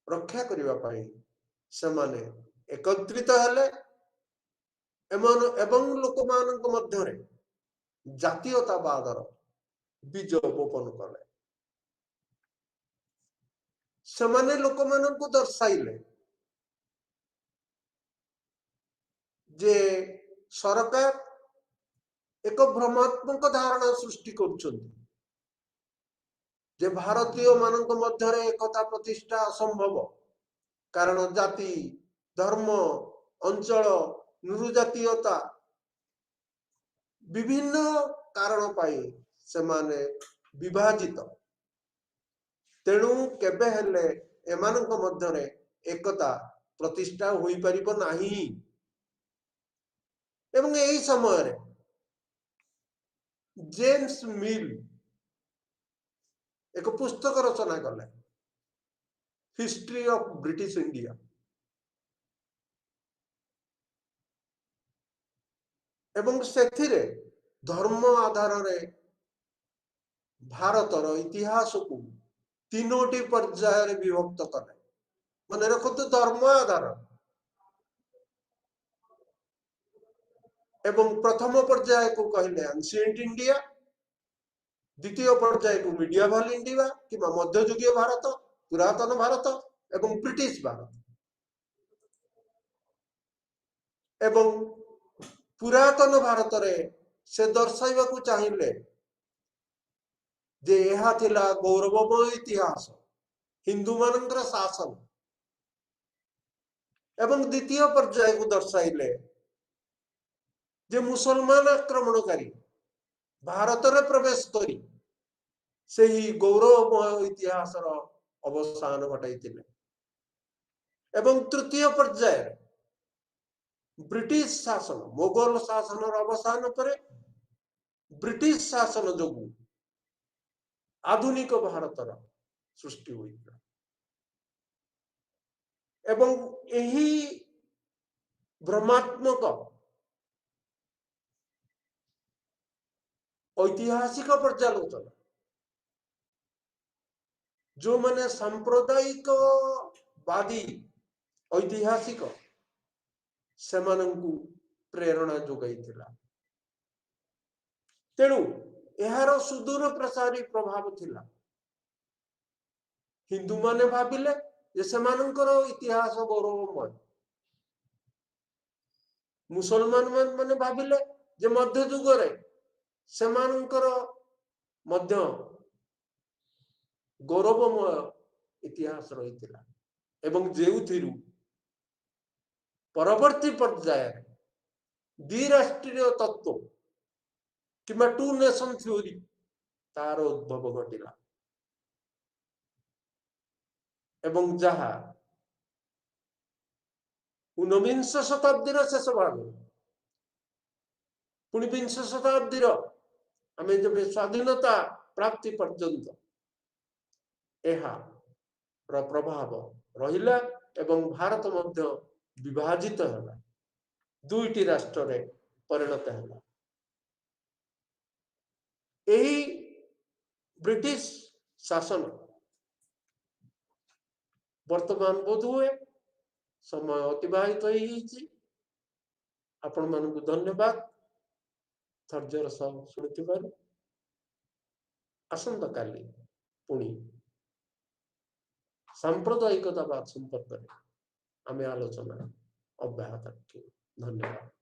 रक्षा करने पाई समाने एकत्रित हेले एवं लोक मानक मध्यरे जातीयतावादर बीज बोपन कले। समाने लोक मानक दर्शाइले जे सरकार एक भ्रमात्मक धारणा सृष्टि करुछन्ति जे भारतीय मानक मध्यरे एकता प्रतिष्ठा असंभव कारण जाति धर्म अंचल नृजातीयता विभिन्न कारण पाई सेमाने विभाजित तेणु केबे हेले एमानक मध्यरे एकता प्रतिष्ठा होई परिबो नाही एवं एही समय रे जेम्स मिल एक पुस्तक रचना कले हिस्ट्री ऑफ ब्रिटिश इंडिया एवं सेथिरे धर्म आधार रे भारतर इतिहास को तीनोटी पर्याय रे विभक्त कले माने रखतो धर्म आधार एवं प्रथम पर्याय को कहले एंशिएंट इंडिया द्वितीय पर्याय को मिडिएवल इंडिया कि मध्ययुगीय भारत पुरातन भारत एवं ब्रिटिश भारत एवं पुरातन भारत रे से दर्शाइबा को चाहिए जे यह थिला गौरवमय इतिहास हिंदू मानकर शासन एवं द्वितीय पर्याय को दर्शाइले जे मुसलमान आक्रमणकारी भारत रे प्रवेश करी से ही गौरवमय इतिहास अवसान घटाई एवं तृतीय पर्याय ब्रिटिश शासन मोगल शासन अवसान पर ब्रिटिश शासन जोगु आधुनिक भारतर सृष्टि होइता एवं एही भ्रमात्मक ऐतिहासिक पर्यालोचना जो माने सांप्रदायिक वादी ऐतिहासिक सेमानंकु प्रेरणा जोगाइथिला तेणु एहार सुदूर प्रसारी प्रभाव थिला हिंदू माने भाबिले जे सेमानंकर इतिहास गौरवमय मुसलमान माने भाबिले जे मध्य युग रे सेमानंकर मध्य गौरवमय इतिहास रहिथिला एवं जेउथिरु परवर्ती पर्याय द्विराष्ट्रीय तत्व किंबा टू नेशन थ्योरी तार उद्भव घटिला एवं जहा 19 शताब्दीर शेष भाग पुणी 20 शताब्दीर आमे जब स्वाधीनता प्राप्ति पर्यंत एहा प्रभाव रहिला एवं भारत मध्य विभाजित है दुईटी राष्ट्र रे परिणत है यही ब्रिटिश शासन वर्तमान बोध हुए समय अतिबाहित हो आपण मानकु धन्यवाद धैर्यर सह शुणुथिबारु आसंता काली पुणी सांप्रदायिकतावाद संपर्क में आमे आलोचना अब्याहत रखिबु। धन्यवाद।